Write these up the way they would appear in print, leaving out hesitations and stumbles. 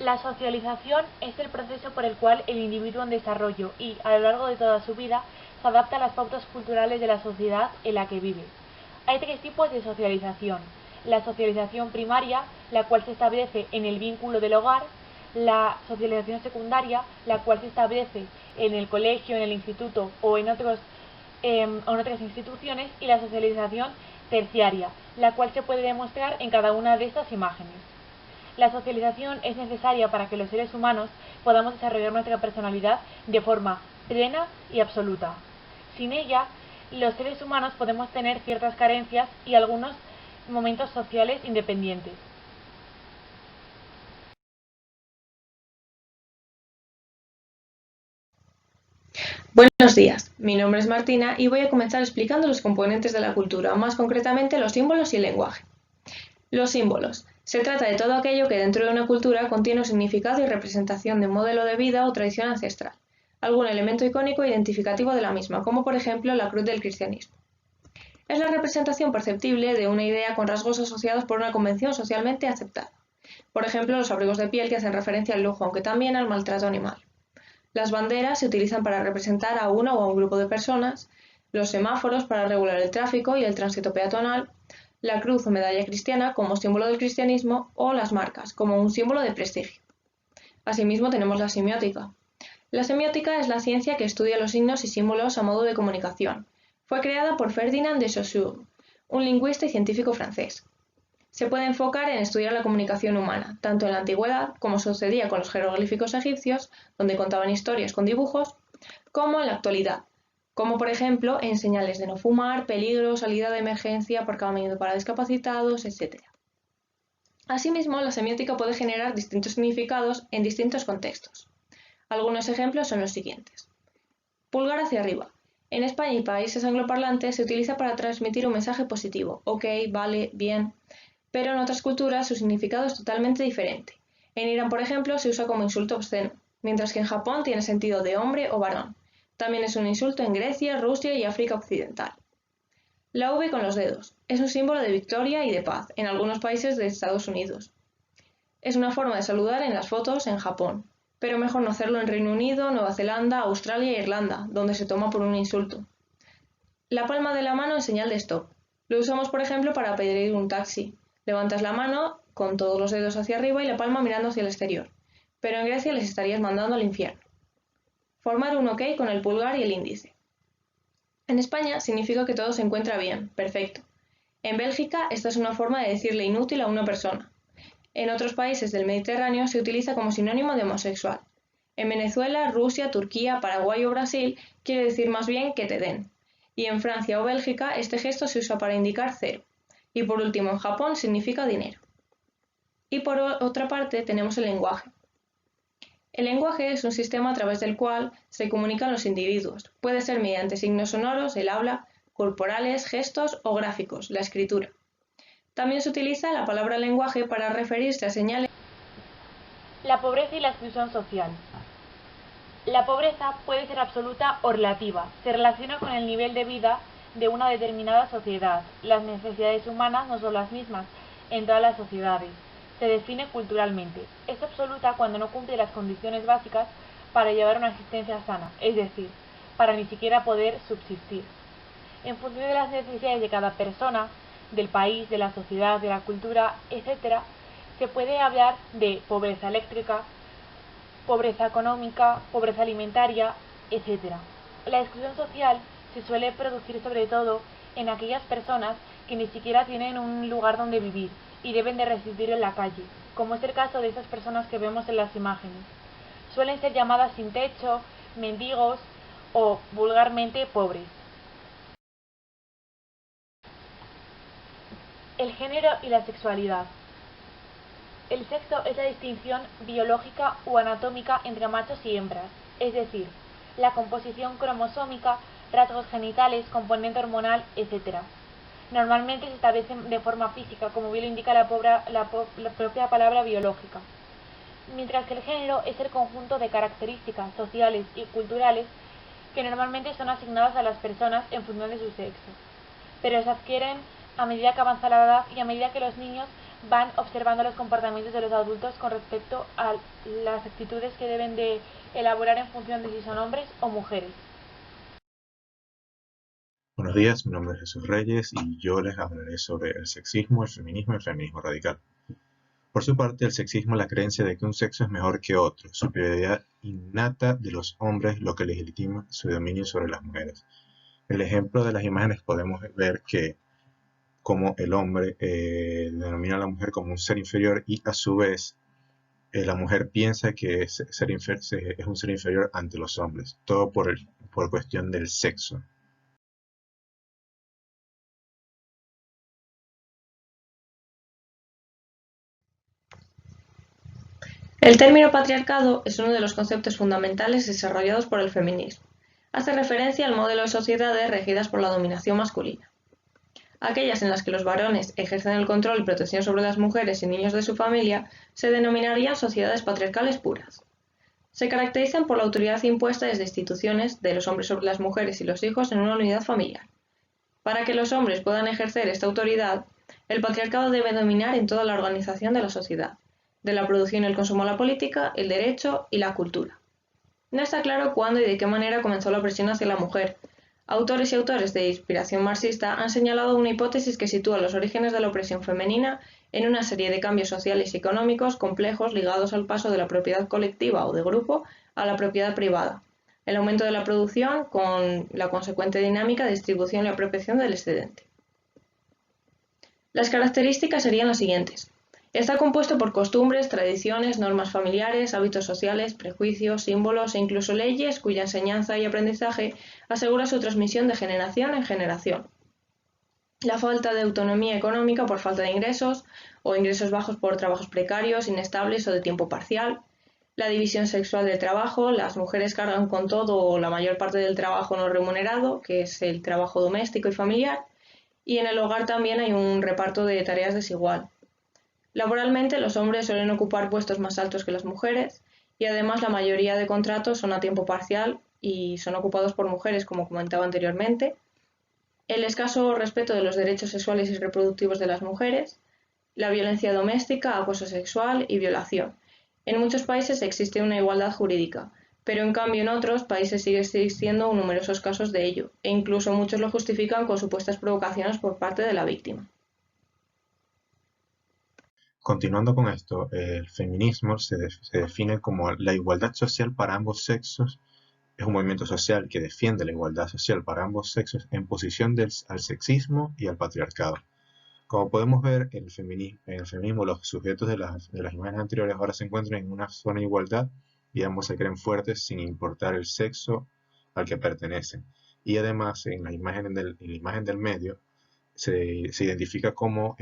La socialización es el proceso por el cual el individuo en desarrollo y, a lo largo de toda su vida, se adapta a las pautas culturales de la sociedad en la que vive. Hay tres tipos de socialización: la socialización primaria, la cual se establece en el vínculo del hogar; la socialización secundaria, la cual se establece en el colegio, en el instituto o en otras instituciones; y la socialización terciaria, la cual se puede demostrar en cada una de estas imágenes. La socialización es necesaria para que los seres humanos podamos desarrollar nuestra personalidad de forma plena y absoluta. Sin ella, los seres humanos podemos tener ciertas carencias y algunos momentos sociales independientes. Buenos días, mi nombre es Martina y voy a comenzar explicando los componentes de la cultura, más concretamente los símbolos y el lenguaje. Los símbolos. Se trata de todo aquello que dentro de una cultura contiene un significado y representación de un modelo de vida o tradición ancestral, algún elemento icónico e identificativo de la misma, como por ejemplo la cruz del cristianismo. Es la representación perceptible de una idea con rasgos asociados por una convención socialmente aceptada. Por ejemplo, los abrigos de piel que hacen referencia al lujo, aunque también al maltrato animal. Las banderas se utilizan para representar a una o a un grupo de personas, los semáforos para regular el tráfico y el tránsito peatonal, la cruz o medalla cristiana como símbolo del cristianismo o las marcas como un símbolo de prestigio. Asimismo tenemos la semiótica. La semiótica es la ciencia que estudia los signos y símbolos a modo de comunicación. Fue creada por Ferdinand de Saussure, un lingüista y científico francés. Se puede enfocar en estudiar la comunicación humana, tanto en la antigüedad, como sucedía con los jeroglíficos egipcios, donde contaban historias con dibujos, como en la actualidad, como por ejemplo en señales de no fumar, peligro, salida de emergencia, aparcamiento para discapacitados, etc. Asimismo, la semiótica puede generar distintos significados en distintos contextos. Algunos ejemplos son los siguientes. Pulgar hacia arriba. En España y países angloparlantes se utiliza para transmitir un mensaje positivo, ok, vale, bien, pero en otras culturas su significado es totalmente diferente. En Irán, por ejemplo, se usa como insulto obsceno, mientras que en Japón tiene sentido de hombre o varón. También es un insulto en Grecia, Rusia y África Occidental. La V con los dedos. Es un símbolo de victoria y de paz en algunos países de Estados Unidos. Es una forma de saludar en las fotos en Japón, pero mejor no hacerlo en Reino Unido, Nueva Zelanda, Australia e Irlanda, donde se toma por un insulto. La palma de la mano en señal de stop. Lo usamos, por ejemplo, para pedir un taxi. Levantas la mano con todos los dedos hacia arriba y la palma mirando hacia el exterior, pero en Grecia les estarías mandando al infierno. Formar un ok con el pulgar y el índice. En España significa que todo se encuentra bien, perfecto. En Bélgica esta es una forma de decirle inútil a una persona. En otros países del Mediterráneo se utiliza como sinónimo de homosexual. En Venezuela, Rusia, Turquía, Paraguay o Brasil quiere decir más bien que te den. Y en Francia o Bélgica este gesto se usa para indicar cero. Y por último en Japón significa dinero. Y por otra parte tenemos el lenguaje. El lenguaje es un sistema a través del cual se comunican los individuos. Puede ser mediante signos sonoros, el habla, corporales, gestos o gráficos, la escritura. También se utiliza la palabra lenguaje para referirse a señales. La pobreza y la exclusión social. La pobreza puede ser absoluta o relativa. Se relaciona con el nivel de vida de una determinada sociedad. Las necesidades humanas no son las mismas en todas las sociedades. Se define culturalmente. Es absoluta cuando no cumple las condiciones básicas para llevar una existencia sana, es decir, para ni siquiera poder subsistir. En función de las necesidades de cada persona, del país, de la sociedad, de la cultura, etc., se puede hablar de pobreza eléctrica, pobreza económica, pobreza alimentaria, etc. La exclusión social se suele producir sobre todo en aquellas personas que ni siquiera tienen un lugar donde vivir y deben de residir en la calle, como es el caso de esas personas que vemos en las imágenes. Suelen ser llamadas sin techo, mendigos o vulgarmente pobres. El género y la sexualidad. El sexo es la distinción biológica o anatómica entre machos y hembras, es decir, la composición cromosómica, rasgos genitales, componente hormonal, etc. Normalmente se establecen de forma física, como bien lo indica la propia palabra biológica, mientras que el género es el conjunto de características sociales y culturales que normalmente son asignadas a las personas en función de su sexo, pero se adquieren a medida que avanza la edad y a medida que los niños van observando los comportamientos de los adultos con respecto a las actitudes que deben de elaborar en función de si son hombres o mujeres. Buenos días, mi nombre es Jesús Reyes y yo les hablaré sobre el sexismo, el feminismo y el feminismo radical. Por su parte, el sexismo es la creencia de que un sexo es mejor que otro, superioridad innata de los hombres, lo que legitima su dominio sobre las mujeres. En el ejemplo de las imágenes podemos ver que como el hombre denomina a la mujer como un ser inferior y a su vez la mujer piensa que es un ser inferior ante los hombres, todo por cuestión del sexo. El término patriarcado es uno de los conceptos fundamentales desarrollados por el feminismo. Hace referencia al modelo de sociedades regidas por la dominación masculina. Aquellas en las que los varones ejercen el control y protección sobre las mujeres y niños de su familia se denominarían sociedades patriarcales puras. Se caracterizan por la autoridad impuesta desde instituciones de los hombres sobre las mujeres y los hijos en una unidad familiar. Para que los hombres puedan ejercer esta autoridad, el patriarcado debe dominar en toda la organización de la sociedad, de la producción y el consumo a la política, el derecho y la cultura. No está claro cuándo y de qué manera comenzó la opresión hacia la mujer. Autores y autores de inspiración marxista han señalado una hipótesis que sitúa los orígenes de la opresión femenina en una serie de cambios sociales y económicos complejos ligados al paso de la propiedad colectiva o de grupo a la propiedad privada, el aumento de la producción con la consecuente dinámica de distribución y apropiación del excedente. Las características serían las siguientes. Está compuesto por costumbres, tradiciones, normas familiares, hábitos sociales, prejuicios, símbolos e incluso leyes cuya enseñanza y aprendizaje asegura su transmisión de generación en generación. La falta de autonomía económica por falta de ingresos o ingresos bajos por trabajos precarios, inestables o de tiempo parcial. La división sexual del trabajo, las mujeres cargan con todo o la mayor parte del trabajo no remunerado, que es el trabajo doméstico y familiar, y en el hogar también hay un reparto de tareas desigual. Laboralmente, los hombres suelen ocupar puestos más altos que las mujeres y además la mayoría de contratos son a tiempo parcial y son ocupados por mujeres, como comentaba anteriormente. El escaso respeto de los derechos sexuales y reproductivos de las mujeres, la violencia doméstica, acoso sexual y violación. En muchos países existe una igualdad jurídica, pero en cambio en otros países sigue existiendo numerosos casos de ello, e incluso muchos lo justifican con supuestas provocaciones por parte de la víctima. Continuando con esto, el feminismo se define como la igualdad social para ambos sexos. Es un movimiento social que defiende la igualdad social para ambos sexos en posición al sexismo y al patriarcado. Como podemos ver, en el feminismo los sujetos de las imágenes anteriores ahora se encuentran en una zona de igualdad y ambos se creen fuertes sin importar el sexo al que pertenecen. Y además, en la imagen del medio se identifica cómo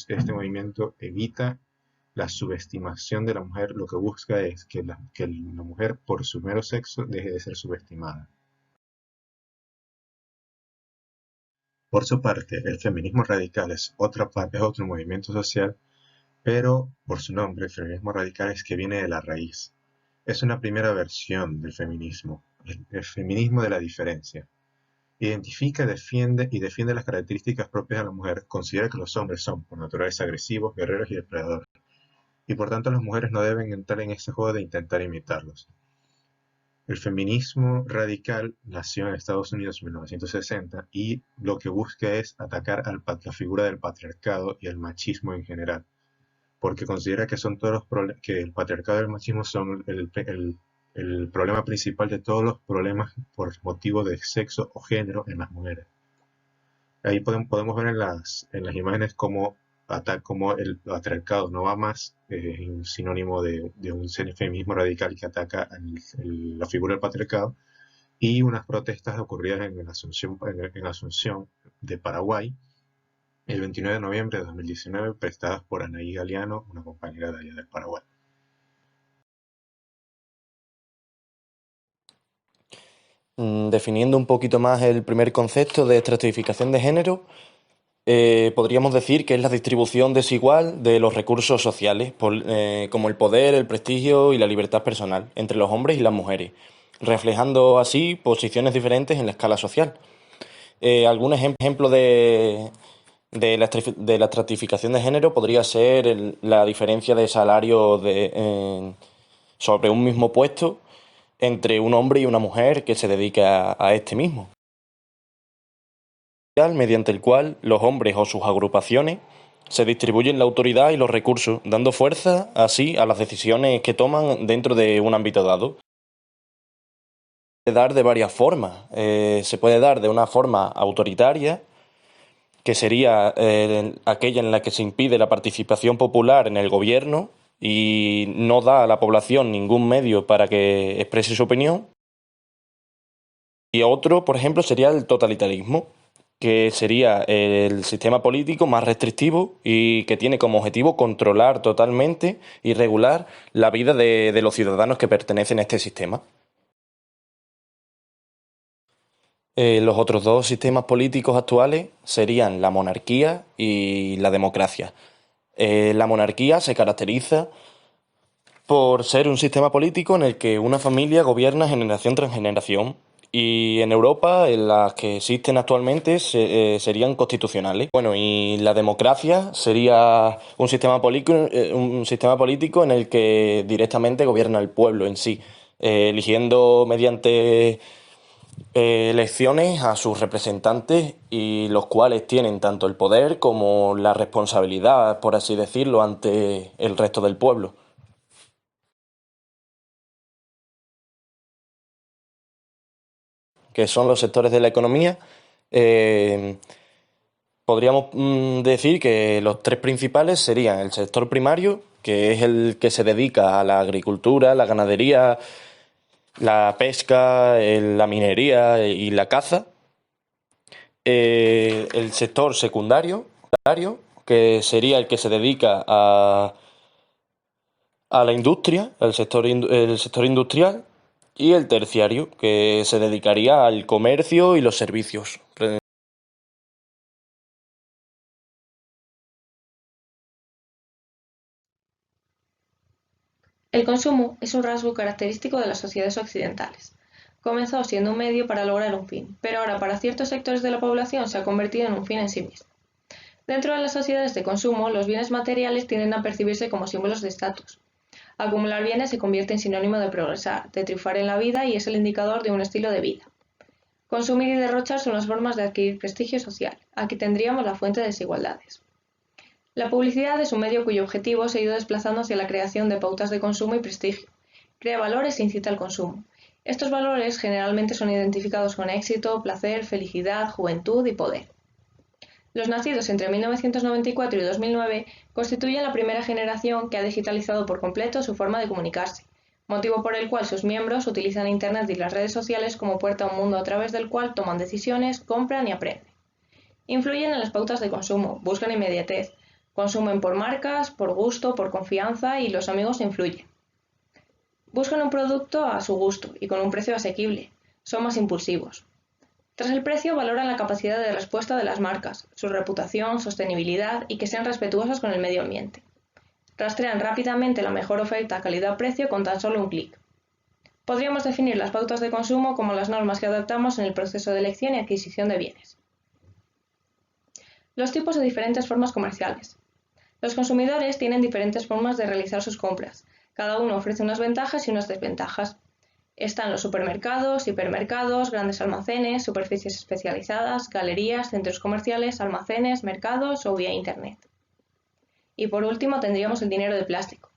este movimiento evita la subestimación de la mujer. Lo que busca es que la mujer, por su mero sexo, deje de ser subestimada. Por su parte, el feminismo radical es otro movimiento social, pero por su nombre, el feminismo radical es que viene de la raíz. Es una primera versión del feminismo, el feminismo de la diferencia. Identifica, defiende las características propias de la mujer, considera que los hombres son por naturaleza agresivos, guerreros y depredadores, y por tanto las mujeres no deben entrar en ese juego de intentar imitarlos. El feminismo radical nació en Estados Unidos en 1960 y lo que busca es atacar la figura del patriarcado y el machismo en general, porque considera que que el patriarcado y el machismo son el problema principal de todos los problemas por motivo de sexo o género en las mujeres. Ahí podemos ver en las imágenes cómo el patriarcado no va más en sinónimo de un feminismo radical que ataca la figura del patriarcado, y unas protestas ocurridas en Asunción de Paraguay el 29 de noviembre de 2019, prestadas por Anaí Galeano, una compañera de allá del Paraguay. Definiendo un poquito más el primer concepto de estratificación de género, podríamos decir que es la distribución desigual de los recursos sociales, como el poder, el prestigio y la libertad personal, entre los hombres y las mujeres, reflejando así posiciones diferentes en la escala social. Algún ejemplo de de la estratificación de género podría ser la diferencia de salario sobre un mismo puesto entre un hombre y una mujer que se dedica a este mismo, mediante el cual los hombres o sus agrupaciones se distribuyen la autoridad y los recursos, dando fuerza así a las decisiones que toman dentro de un ámbito dado. Se puede dar de varias formas. Se puede dar de una forma autoritaria, que sería aquella en la que se impide la participación popular en el gobierno y no da a la población ningún medio para que exprese su opinión. Y otro, por ejemplo, sería el totalitarismo, que sería el sistema político más restrictivo y que tiene como objetivo controlar totalmente y regular la vida de los ciudadanos que pertenecen a este sistema. Los otros dos sistemas políticos actuales serían la monarquía y la democracia. La monarquía se caracteriza por ser un sistema político en el que una familia gobierna generación tras generación, y en Europa las que existen actualmente serían constitucionales. Bueno, y la democracia sería un sistema político en el que directamente gobierna el pueblo en sí, eligiendo mediante elecciones a sus representantes, y los cuales tienen tanto el poder como la responsabilidad, por así decirlo, ante el resto del pueblo. Que son los sectores de la economía. Podríamos decir que los tres principales serían el sector primario, que es el que se dedica a la agricultura, la ganadería, la pesca, la minería y la caza. El sector secundario, que sería el que se dedica a la industria, el sector industrial. Y el terciario, que se dedicaría al comercio y los servicios. El consumo es un rasgo característico de las sociedades occidentales. Comenzó siendo un medio para lograr un fin, pero ahora para ciertos sectores de la población se ha convertido en un fin en sí mismo. Dentro de las sociedades de consumo, los bienes materiales tienden a percibirse como símbolos de estatus. Acumular bienes se convierte en sinónimo de progresar, de triunfar en la vida, y es el indicador de un estilo de vida. Consumir y derrochar son las formas de adquirir prestigio social. Aquí tendríamos la fuente de desigualdades. La publicidad es un medio cuyo objetivo se ha ido desplazando hacia la creación de pautas de consumo y prestigio. Crea valores e incita al consumo. Estos valores generalmente son identificados con éxito, placer, felicidad, juventud y poder. Los nacidos entre 1994 y 2009 constituyen la primera generación que ha digitalizado por completo su forma de comunicarse, motivo por el cual sus miembros utilizan Internet y las redes sociales como puerta a un mundo a través del cual toman decisiones, compran y aprenden. Influyen en las pautas de consumo, buscan inmediatez, consumen por marcas, por gusto, por confianza, y los amigos influyen. Buscan un producto a su gusto y con un precio asequible, son más impulsivos. Tras el precio, valoran la capacidad de respuesta de las marcas, su reputación, sostenibilidad y que sean respetuosas con el medio ambiente. Rastrean rápidamente la mejor oferta calidad-precio con tan solo un clic. Podríamos definir las pautas de consumo como las normas que adaptamos en el proceso de elección y adquisición de bienes. Los tipos de diferentes formas comerciales. Los consumidores tienen diferentes formas de realizar sus compras. Cada uno ofrece unas ventajas y unas desventajas. Están los supermercados, hipermercados, grandes almacenes, superficies especializadas, galerías, centros comerciales, almacenes, mercados o vía Internet. Y por último tendríamos el dinero de plástico,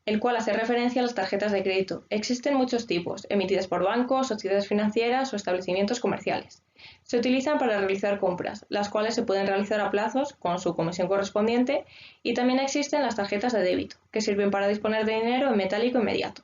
el cual hace referencia a las tarjetas de crédito. Existen muchos tipos, emitidas por bancos, sociedades financieras o establecimientos comerciales. Se utilizan para realizar compras, las cuales se pueden realizar a plazos con su comisión correspondiente, y también existen las tarjetas de débito, que sirven para disponer de dinero en metálico inmediato.